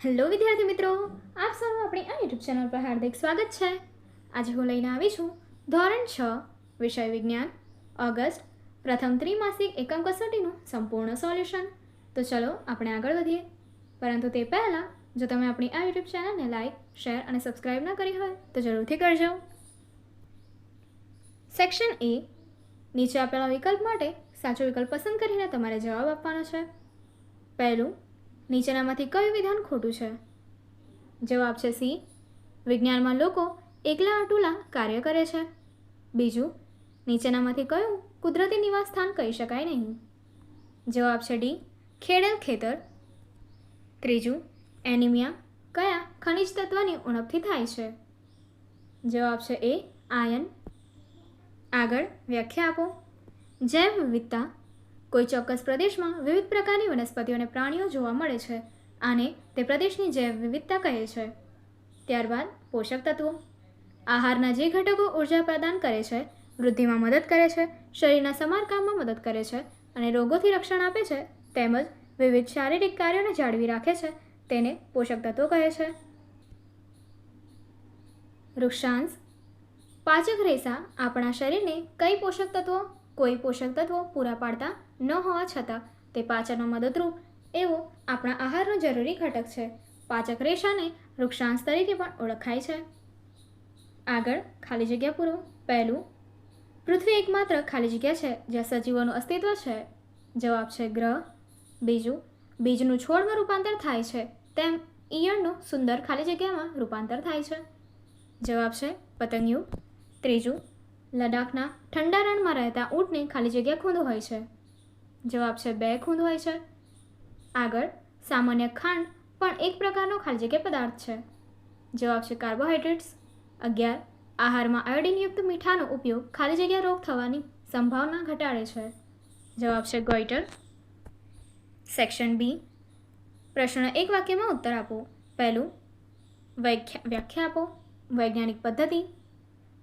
Hello વિદ્યાર્થી મિત્રો, આપ સૌનું આપણી આ યુટ્યુબ ચેનલ પર હાર્દિક સ્વાગત છે. આજે હું લઈને આવી છું ધોરણ 6 વિષય વિજ્ઞાન ઓગસ્ટ પ્રથમ ત્રિમાસિક એકમ કસોટીનું સંપૂર્ણ સોલ્યુશન. તો ચલો આપણે આગળ વધીએ. પરંતુ તે પહેલાં જો તમે આપણી આ યુટ્યુબ ચેનલને લાઇક, શેર અને સબસ્ક્રાઈબ ન કરી હોય તો જરૂરથી કરજો. સેક્શન એ, નીચે આપેલા વિકલ્પ માટે સાચો વિકલ્પ પસંદ કરીને તમારે જવાબ આપવાનો છે. પહેલું, નીચેનામાંથી કયું વિધાન ખોટું છે? જવાબ છે સી, વિજ્ઞાનમાં લોકો એકલા અટુલા કાર્ય કરે છે. બીજું, નીચેનામાંથી કયું કુદરતી નિવાસ સ્થાન કહી શકાય નહીં? જવાબ છે ડી, ખેડેલ ખેતર. ત્રીજું, એનિમિયા કયા ખનિજ તત્વની ઉણપથી થાય છે? જવાબ છે એ, આયન. આગળ વ્યાખ્યા આપો. જૈવ વિવિધતા, કોઈ ચોક્કસ પ્રદેશમાં વિવિધ પ્રકારની વનસ્પતિઓ અને પ્રાણીઓ જોવા મળે છે. આને તે પ્રદેશની જૈવ વિવિધતા કહે છે. ત્યારબાદ પોષક તત્વો, આહારના જે ઘટકો ઉર્જા પ્રદાન કરે છે, વૃદ્ધિમાં મદદ કરે છે, શરીરના સમારકામમાં મદદ કરે છે અને રોગોથી રક્ષણ આપે છે, તેમજ વિવિધ શારીરિક કાર્યોને જાળવી રાખે છે, તેને પોષક તત્વો કહે છે. વૃક્ષાંશ, પાચક રેસા આપણા શરીરને કઈ પોષક તત્વો કોઈ પોષક તત્વો પૂરા પાડતા ન હોવા છતાં તે પાચનમાં મદદરૂપ એવો આપણા આહારનો જરૂરી ઘટક છે. પાચક રેસાને વૃક્ષાંશ તરીકે પણ ઓળખાય છે. આગળ ખાલી જગ્યા પૂરો. પહેલું, પૃથ્વી એકમાત્ર ખાલી જગ્યા છે જ્યાં સજીવોનું અસ્તિત્વ છે. જવાબ છે ગ્રહ. બીજું, બીજનું છોડમાં રૂપાંતર થાય છે તેમ ઈયળનું સુંદર ખાલી જગ્યામાં રૂપાંતર થાય છે. જવાબ છે પતંગિયું. ત્રીજું, લદ્દાખના ઠંડા રણમાં રહેતા ઊંટને ખાલી જગ્યા ખૂંદ હોય છે. જવાબ છે 2 ખૂંદ હોય છે. આગળ, સામાન્ય ખાંડ પણ એક પ્રકારનો ખાલી જગ્યા પદાર્થ છે. જવાબ છે કાર્બોહાઈડ્રેટ્સ. 11, આહારમાં આયોડિનયુક્ત મીઠાનો ઉપયોગ ખાલી જગ્યા રોગ થવાની સંભાવના ઘટાડે છે. જવાબ છે ગોઈટર. સેક્શન બી, પ્રશ્ન એક વાક્યમાં ઉત્તર આપો. પહેલું, વ્યાખ્યા આપો. વૈજ્ઞાનિક પદ્ધતિ,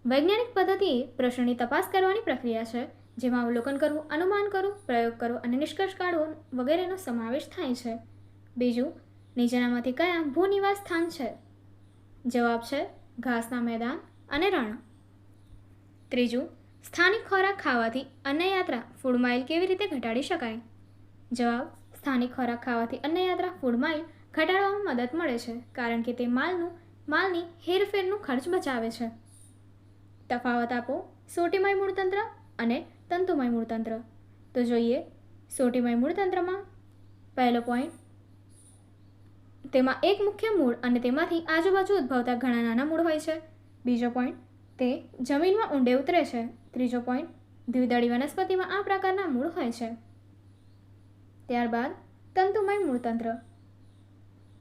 વૈજ્ઞાનિક પદ્ધતિ એ પ્રશ્નની તપાસ કરવાની પ્રક્રિયા છે જેમાં અવલોકન કરવું, અનુમાન કરવું, પ્રયોગ કરવો અને નિષ્કર્ષ કાઢવો વગેરેનો સમાવેશ થાય છે. બીજું, નીચેનામાંથી કયા ભૂનિવાસ સ્થાન છે? જવાબ છે ઘાસના મેદાન અને રણ. ત્રીજું, સ્થાનિક ખોરાક ખાવાથી અન્ય યાત્રા ફૂડ માઇલ કેવી રીતે ઘટાડી શકાય? જવાબ, સ્થાનિક ખોરાક ખાવાથી અન્ય યાત્રા ફૂડ માઇલ ઘટાડવામાં મદદ મળે છે કારણ કે તે માલની હેરફેરનું ખર્ચ બચાવે છે. તફાવત આપો સોટીમય મૂળતંત્ર અને તંતુમય મૂળતંત્ર. તો જોઈએ, સોટીમય મૂળતંત્રમાં પહેલો પોઈન્ટ, તેમાં એક મુખ્ય મૂળ અને તેમાંથી આજુબાજુ ઉદ્ભવતા ઘણા નાના મૂળ હોય છે. બીજો પોઈન્ટ, તે જમીનમાં ઊંડે ઉતરે છે. ત્રીજો પોઈન્ટ, દ્વિદળી વનસ્પતિમાં આ પ્રકારના મૂળ હોય છે. ત્યારબાદ તંતુમય મૂળતંત્ર.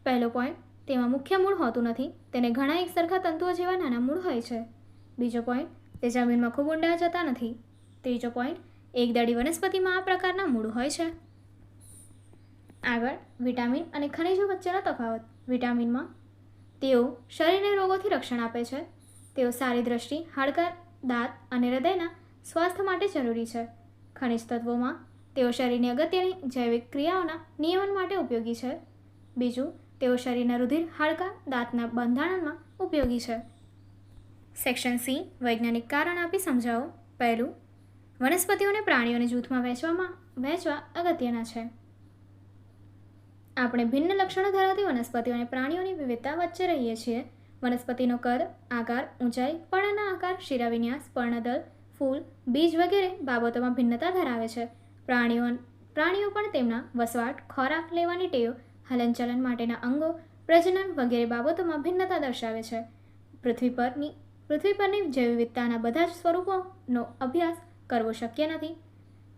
પહેલો પોઈન્ટ, તેમાં મુખ્ય મૂળ હોતું નથી, તેને ઘણા એક સરખા તંતુઓ જેવા નાના મૂળ હોય છે. બીજો પોઈન્ટ, તે જમીનમાં ખૂબ ઊંડા જતા નથી. ત્રીજો પોઈન્ટ, એકદળી વનસ્પતિમાં આ પ્રકારના મૂળ હોય છે. આગળ, વિટામિન અને ખનિજો વચ્ચેનો તફાવત. વિટામિનમાં તેઓ શરીરને રોગોથી રક્ષણ આપે છે. તેઓ સારી દ્રષ્ટિ, હાડકાં, દાંત અને હૃદયના સ્વાસ્થ્ય માટે જરૂરી છે. ખનિજ તત્વોમાં તેઓ શરીરની અગત્યની જૈવિક ક્રિયાઓના નિયમન માટે ઉપયોગી છે. બીજું, તેઓ શરીરના રુધિર, હાડકાં, દાંતના બંધારણમાં ઉપયોગી છે. સેક્શન સી, વૈજ્ઞાનિક કારણ આપી સમજાવો. પહેલું, વનસ્પતિઓને પ્રાણીઓને જૂથમાં વહેંચવા અગત્યના છે. આપણે ભિન્ન લક્ષણો ધરાવતી વનસ્પતિઓ અને પ્રાણીઓની વિવિધતા વચ્ચે રહીએ છીએ. વનસ્પતિનો કદ, આકાર, ઊંચાઈ, પર્ણના આકાર, શિરાવિન્યાસ, પર્ણદળ, ફૂલ, બીજ વગેરે બાબતોમાં ભિન્નતા ધરાવે છે. પ્રાણીઓ પણ તેમના વસવાટ, ખોરાક લેવાની ટેવ, હલનચલન માટેના અંગો, પ્રજનન વગેરે બાબતોમાં ભિન્નતા દર્શાવે છે. પૃથ્વી પરની જૈવ વિવિધતાના બધા જ સ્વરૂપોનો અભ્યાસ કરવો શક્ય નથી.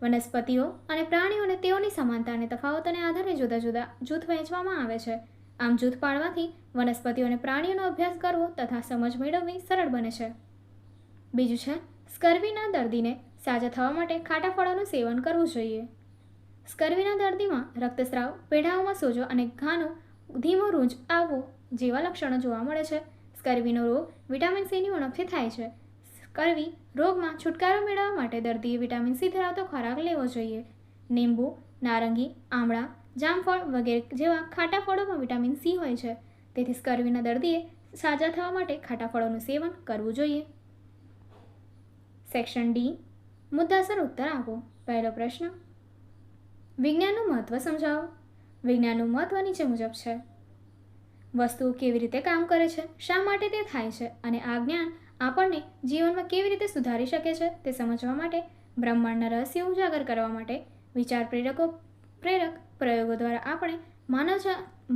વનસ્પતિઓ અને પ્રાણીઓને તેઓની સમાનતા અને તફાવતોને આધારે જુદા જુદા જૂથ વહેંચવામાં આવે છે. આમ જૂથ પાડવાથી વનસ્પતિઓ અને પ્રાણીઓનો અભ્યાસ કરવો તથા સમજ મેળવવી સરળ બને છે. બીજું છે, સ્કર્વીના દર્દીને સાજા થવા માટે ખાટા ફળોનું સેવન કરવું જોઈએ. સ્કર્વીના દર્દીમાં રક્તસ્રાવ, પેઢાઓમાં સોજો અને ઘાનો ધીમો રૂંજ આવવો જેવા લક્ષણો જોવા મળે છે. સ્કર્વીનો રોગ વિટામિન સીની ઉણપથી થાય છે. સ્કર્વી રોગમાં છુટકારો મેળવવા માટે દર્દીએ વિટામિન સી ધરાવતો ખોરાક લેવો જોઈએ. લીંબુ, નારંગી, આમળા, જામફળ વગેરે જેવા ખાટા ફળોમાં વિટામિન સી હોય છે. તેથી સ્કર્વીના દર્દીએ સાજા થવા માટે ખાટા ફળોનું સેવન કરવું જોઈએ. સેક્શન ડી, મુદ્દાસર ઉત્તર આપો. પહેલો પ્રશ્ન, વિજ્ઞાનનું મહત્વ સમજાવો. વિજ્ઞાનનું મહત્વ નીચે મુજબ છે. વસ્તુઓ કેવી રીતે કામ કરે છે, શા માટે તે થાય છે અને આ જ્ઞાન આપણને જીવનમાં કેવી રીતે સુધારી શકે છે તે સમજવા માટે, બ્રહ્માંડના રહસ્યો ઉજાગર કરવા માટે, વિચાર પ્રેરક પ્રયોગો દ્વારા આપણે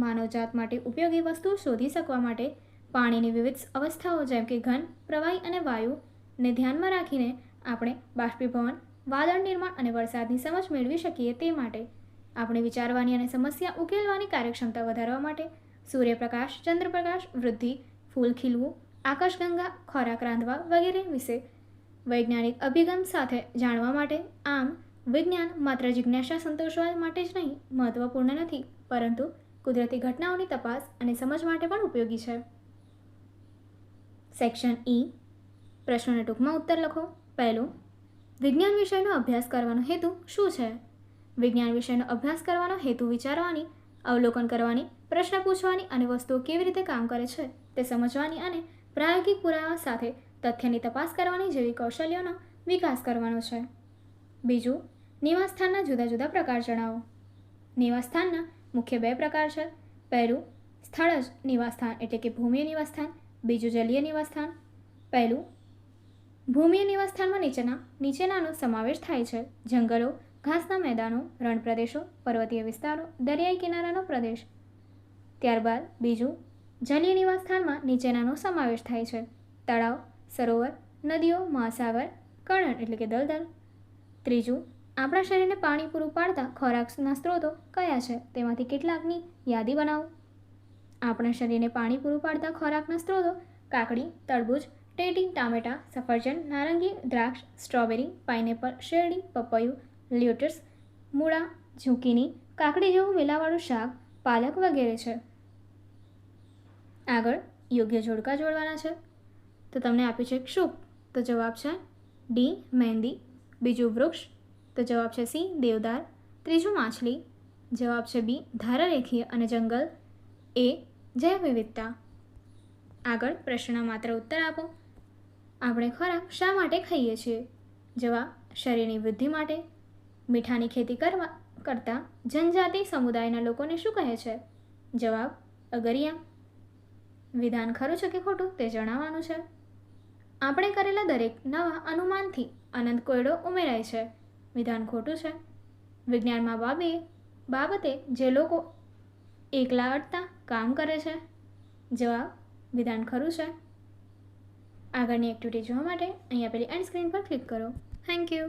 માનવજાત માટે ઉપયોગી વસ્તુઓ શોધી શકવા માટે, પાણીની વિવિધ અવસ્થાઓ જેમ કે ઘન, પ્રવાહી અને વાયુને ધ્યાનમાં રાખીને આપણે બાષ્પીભવન, વાદળ નિર્માણ અને વરસાદની સમજ મેળવી શકીએ તે માટે, આપણે વિચારવાની અને સમસ્યા ઉકેલવાની કાર્યક્ષમતા વધારવા માટે, સૂર્યપ્રકાશ, ચંદ્રપ્રકાશ, વૃદ્ધિ, ફૂલ ખીલવું, આકાશગંગા, ખોરાક રાંધવા વગેરે વિશે વૈજ્ઞાનિક અભિગમ સાથે જાણવા માટે. આમ વિજ્ઞાન માત્ર જિજ્ઞાસા સંતોષવા માટે જ નહીં મહત્વપૂર્ણ નથી, પરંતુ કુદરતી ઘટનાઓની તપાસ અને સમજ માટે પણ ઉપયોગી છે. સેક્શન ઈ, પ્રશ્નોને ટૂંકમાં ઉત્તર લખો. પહેલું, વિજ્ઞાન વિષયનો અભ્યાસ કરવાનો હેતુ શું છે? વિજ્ઞાન વિષયનો અભ્યાસ કરવાનો હેતુ વિચારવાની, અવલોકન કરવાની, પ્રશ્ન પૂછવાની અને વસ્તુઓ કેવી રીતે કામ કરે છે તે સમજવાની અને પ્રાયોગિક પુરાવા સાથે તથ્યની તપાસ કરવાની જેવી કૌશલ્યોનો વિકાસ કરવાનો છે. બીજું, નિવાસસ્થાનના જુદા જુદા પ્રકાર જણાવો. નિવાસસ્થાનના મુખ્ય બે પ્રકાર છે. પહેલું, સ્થળજ નિવાસસ્થાન એટલે કે ભૂમિય નિવાસસ્થાન. બીજું, જલીય નિવાસસ્થાન. પહેલું, ભૂમિય નિવાસસ્થાનમાં નીચેનાનો સમાવેશ થાય છે: જંગલો, ઘાસના મેદાનો, રણ પ્રદેશો, પર્વતીય વિસ્તારો, દરિયાઈ કિનારાનો પ્રદેશ. ત્યારબાદ બીજું, જલીય નિવાસસ્થાનમાં નીચેનાનો સમાવેશ થાય છે: તળાવ, સરોવર, નદીઓ, મહાસાગર, કળણ એટલે કે દલદલ. ત્રીજું, આપણા શરીરને પાણી પૂરું પાડતા ખોરાકના સ્ત્રોતો કયા છે તેમાંથી કેટલાકની યાદી બનાવો. આપણા શરીરને પાણી પૂરું પાડતા ખોરાકના સ્ત્રોતો: કાકડી, તરબૂચ, ટેટી, ટામેટા, સફરજન, નારંગી, દ્રાક્ષ, સ્ટ્રોબેરી, પાઇનેપલ, શેરડી, પપૈયું, લ્યુટસ, મૂળા, ઝુકીની, કાકડી જેવું વેલાવાળું શાક, પાલક વગેરે છે. આગળ યોગ્ય જોડકા જોડવાના છે. તો તમને આપ્યું છે ક્ષુપ, તો જવાબ છે ડી, મહેંદી. બીજું, વૃક્ષ, તો જવાબ છે સી, દેવદાર. ત્રીજું, માછલી, જવાબ છે બી, ધારારેખીય. અને જંગલ, એ, જૈવ વિવિધતા. આગળ પ્રશ્નના માત્ર ઉત્તર આપો. આપણે ખોરાક શા માટે ખાઈએ છીએ? જવાબ, શરીરની વૃદ્ધિ માટે. મીઠાની ખેતી કરતા જનજાતિ સમુદાયના લોકોને શું કહે છે? જવાબ, અગરિયા. વિધાન ખરું છે કે ખોટું તે જણાવવાનું છે. આપણે કરેલા દરેક નવા અનુમાનથી અનંત કોયડો ઉમેરાય છે. વિધાન ખોટું છે. વિજ્ઞાનમાં બાબતે જે લોકો એકલા અડતા કામ કરે છે. જવાબ, વિધાન ખરું છે. આગળની એક્ટિવિટી જોવા માટે અહીં આપેલી એન્ડ સ્ક્રીન પર ક્લિક કરો. Thank you.